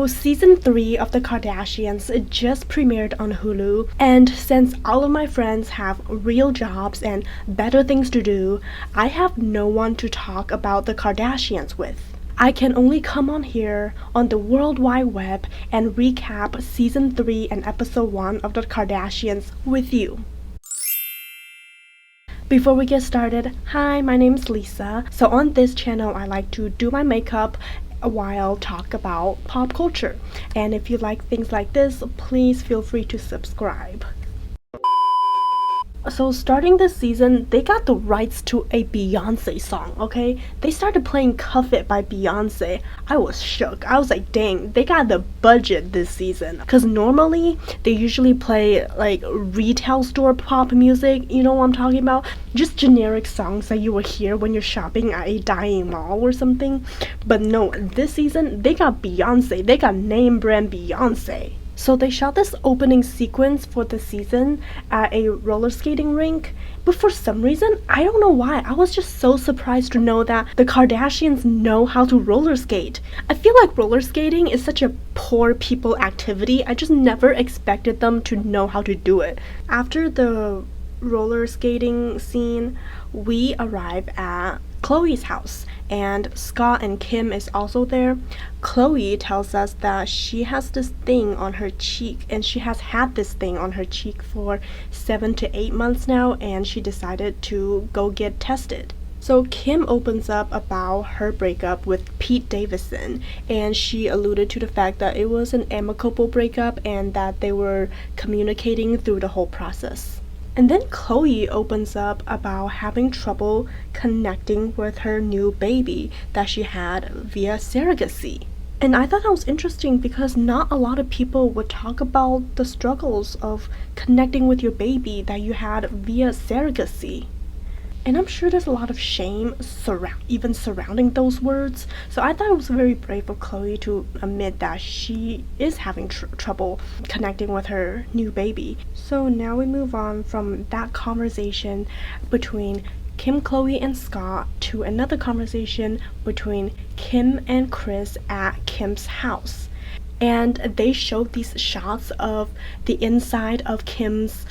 So season 3 of the Kardashians just premiered on Hulu, and since all of my friends have real jobs and better things to do, I have no one to talk about the Kardashians with. I can only come on here on the World Wide Web and recap season 3 and episode 1 of the Kardashians with you. Before we get started, hi, my name is Lisa. So on this channel, I like to do my makeup while talk about pop culture. And if you like things like this, please feel free to subscribe. So starting this season, they got the rights to a Beyonce song, okay? They started playing Cuff It by Beyonce. I was shook. I was like, dang, they got the budget this season. Because normally, they usually play like retail store pop music, you know what I'm talking about? Just generic songs that you will hear when you're shopping at a dying mall or something. But no, this season, they got Beyonce. They got name brand Beyonce. So they shot this opening sequence for the season at a roller skating rink, but for some reason, I don't know why, I was just so surprised to know that the Kardashians know how to roller skate. I feel like roller skating is such a poor people activity. I just never expected them to know how to do it. After the roller skating scene, we arrive at Khloe's house, and Scott and Kim is also there. Khloe tells us that she has this thing on her cheek, and she has had this thing on her cheek for 7 to 8 months now, and she decided to go get tested. So Kim opens up about her breakup with Pete Davidson, and she alluded to the fact that it was an amicable breakup and that they were communicating through the whole process. And then Khloe opens up about having trouble connecting with her new baby that she had via surrogacy. And I thought that was interesting because not a lot of people would talk about the struggles of connecting with your baby that you had via surrogacy. And I'm sure there's a lot of shame even surrounding those words. So I thought it was very brave of Khloe to admit that she is having trouble connecting with her new baby. So now we move on from that conversation between Kim, Khloe, and Scott to another conversation between Kim and Kris at Kim's house. And they showed these shots of the inside of Kim's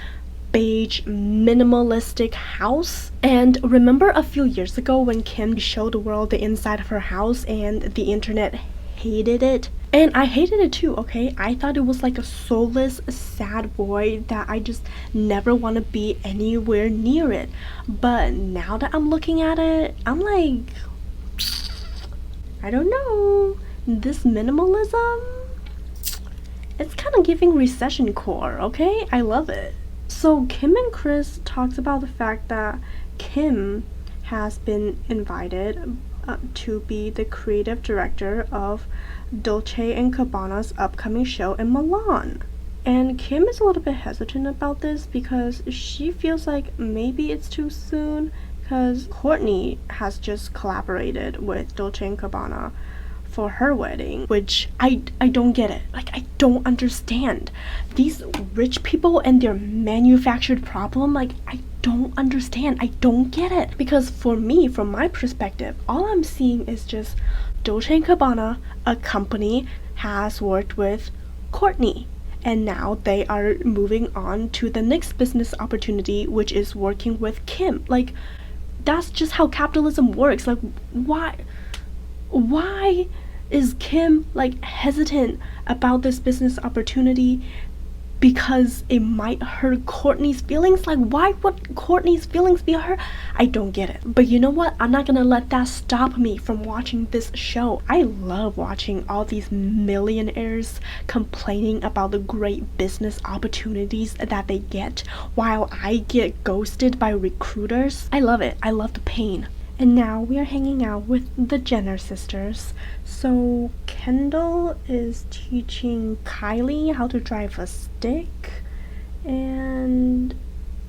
beige minimalistic house. And remember a few years ago when Kim showed the world the inside of her house and the internet hated it? And I hated it too, okay? I thought it was like a soulless, sad void that I just never want to be anywhere near it. But now that I'm looking at it, I'm like, I don't know. This minimalism, it's kind of giving recession core, okay? I love it. So Kim and Kris talks about the fact that Kim has been invited to be the creative director of Dolce & Gabbana's upcoming show in Milan. And Kim is a little bit hesitant about this because she feels like maybe it's too soon because Kourtney has just collaborated with Dolce & Gabbana for her wedding, which I don't get it. Like, I don't understand. These rich people and their manufactured problem, like, I don't understand. I don't get it. Because for me, from my perspective, all I'm seeing is just Dolce & Gabbana, a company, has worked with Kourtney. And now they are moving on to the next business opportunity, which is working with Kim. Like, that's just how capitalism works. Like, why is Kim like hesitant about this business opportunity? Because it might hurt Kourtney's feelings? Like, why would Kourtney's feelings be hurt? I don't get it. But you know what? I'm not gonna let that stop me from watching this show. I love watching all these millionaires complaining about the great business opportunities that they get while I get ghosted by recruiters. I love it. I love the pain. And now we are hanging out with the Jenner sisters. So Kendall is teaching Kylie how to drive a stick, and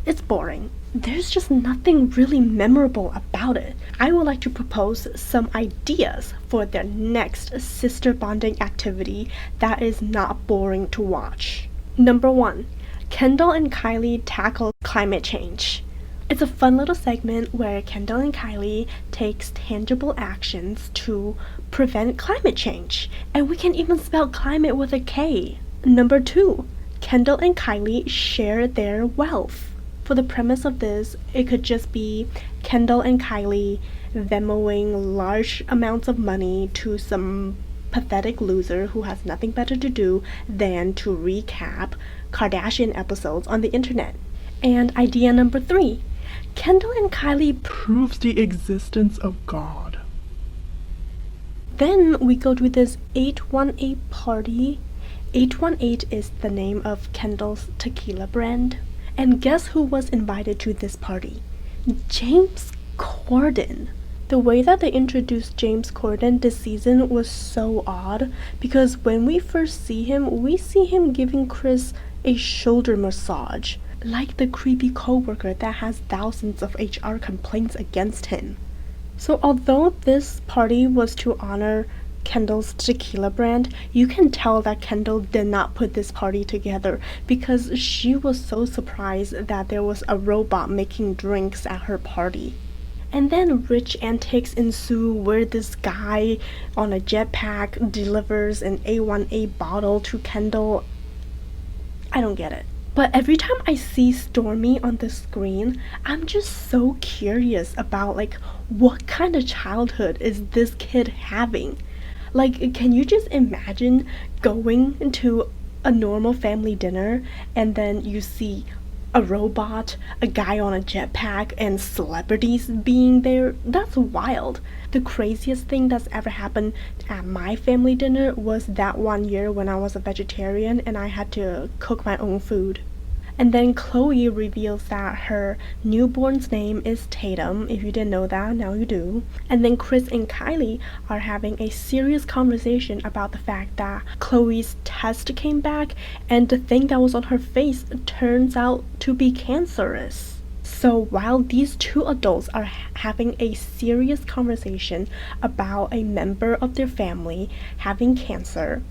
it's boring. There's just nothing really memorable about it. I would like to propose some ideas for their next sister bonding activity that is not boring to watch. Number 1, Kendall and Kylie tackle climate change. It's a fun little segment where Kendall and Kylie takes tangible actions to prevent climate change. And we can even spell climate with a K. Number 2, Kendall and Kylie share their wealth. For the premise of this, it could just be Kendall and Kylie Venmoing large amounts of money to some pathetic loser who has nothing better to do than to recap Kardashian episodes on the internet. And idea number 3, Kendall and Kylie proves the existence of God. Then we go to this 818 party. 818 is the name of Kendall's tequila brand. And guess who was invited to this party? James Corden. The way that they introduced James Corden this season was so odd because when we first see him, we see him giving Chris a shoulder massage, like the creepy coworker that has thousands of HR complaints against him. So although this party was to honor Kendall's tequila brand, you can tell that Kendall did not put this party together because she was so surprised that there was a robot making drinks at her party. And then rich antics ensue where this guy on a jetpack delivers an A1A bottle to Kendall. I don't get it. But every time I see Stormy on the screen, I'm just so curious about what kind of childhood is this kid having? Can you just imagine going to a normal family dinner and then you see a robot, a guy on a jetpack, and celebrities being there? That's wild. The craziest thing that's ever happened at my family dinner was that one year when I was a vegetarian and I had to cook my own food. And then Khloe reveals that her newborn's name is Tatum. If you didn't know that, now you do. And then Kris and Kylie are having a serious conversation about the fact that Khloe's test came back and the thing that was on her face turns out to be cancerous. So while these two adults are having a serious conversation about a member of their family having cancer,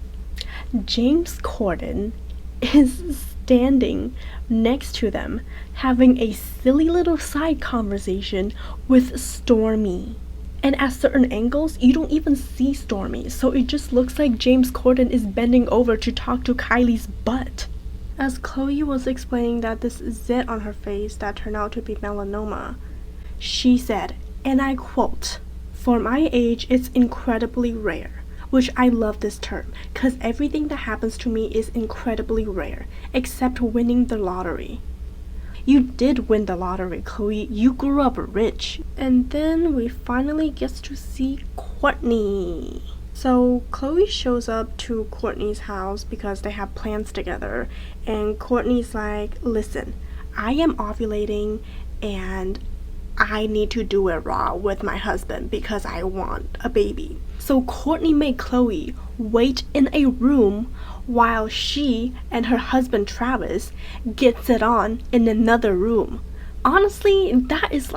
James Corden is standing next to them having a silly little side conversation with Stormy. And at certain angles, you don't even see Stormy, so it just looks like James Corden is bending over to talk to Kylie's butt. As Khloe was explaining that this zit on her face that turned out to be melanoma, she said, and I quote, "For my age, it's incredibly rare." Which I love this term, because everything that happens to me is incredibly rare, except winning the lottery. You did win the lottery, Khloe. You grew up rich. And then we finally get to see Kourtney. So Khloe shows up to Kourtney's house because they have plans together. And Kourtney's like, listen, I am ovulating and I need to do it raw with my husband because I want a baby. So Kourtney made Khloe wait in a room while she and her husband Travis gets it on in another room. Honestly, that is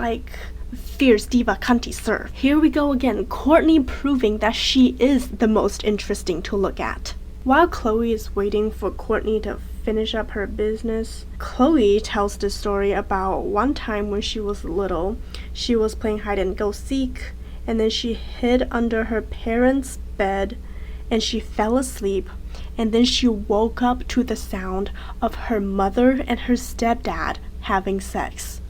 fierce diva cunty surf. Here we go again, Kourtney proving that she is the most interesting to look at. While Khloe is waiting for Kourtney to finish up her business, Khloe tells the story about one time when she was little. She was playing hide and go seek, and then she hid under her parents' bed and she fell asleep, and then she woke up to the sound of her mother and her stepdad having sex.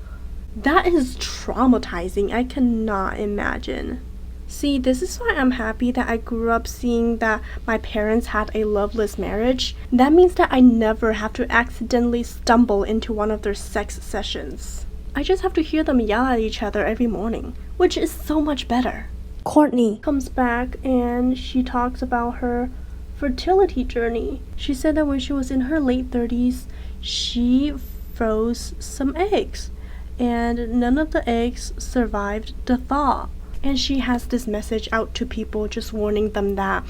That is traumatizing. I cannot imagine. See, this is why I'm happy that I grew up seeing that my parents had a loveless marriage. That means that I never have to accidentally stumble into one of their sex sessions. I just have to hear them yell at each other every morning, which is so much better. Kourtney comes back and she talks about her fertility journey. She said that when she was in her late 30s, she froze some eggs and none of the eggs survived the thaw. And she has this message out to people just warning them that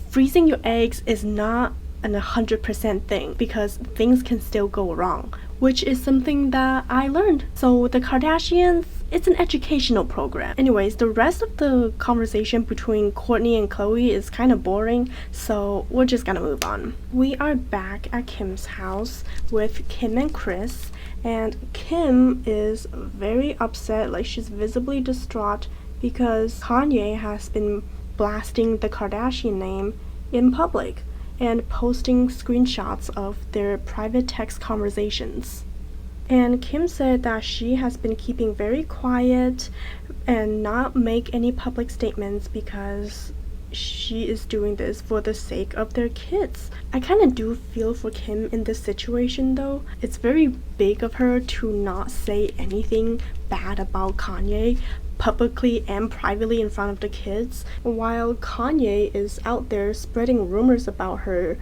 freezing your eggs is not an 100% thing because things can still go wrong, which is something that I learned. So the Kardashians It's an educational program. Anyways, the rest of the conversation between Kourtney and Khloe is kind of boring, so we're just gonna move on. We are back at Kim's house with Kim and Kris, and Kim is very upset, like she's visibly distraught because Kanye has been blasting the Kardashian name in public and posting screenshots of their private text conversations. And Kim said that she has been keeping very quiet and not make any public statements because she is doing this for the sake of their kids. I kind of do feel for Kim in this situation though. It's very big of her to not say anything bad about Kanye publicly and privately in front of the kids, while Kanye is out there spreading rumors about her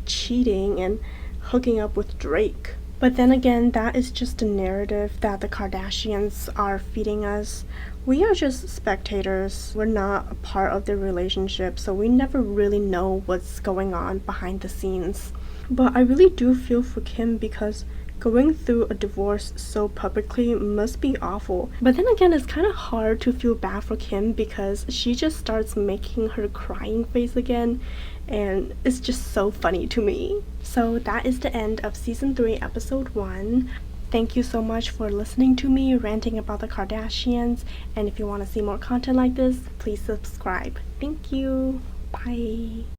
cheating and hooking up with Drake. But then again, that is just a narrative that the Kardashians are feeding us. We are just spectators. We're not a part of their relationship, so we never really know what's going on behind the scenes. But I really do feel for Kim because going through a divorce so publicly must be awful. But then again, it's kind of hard to feel bad for Kim because she just starts making her crying face again, and it's just so funny to me. So that is the end of season 3 episode 1. Thank you so much for listening to me ranting about the Kardashians, and if you want to see more content like this, please subscribe. Thank you. Bye.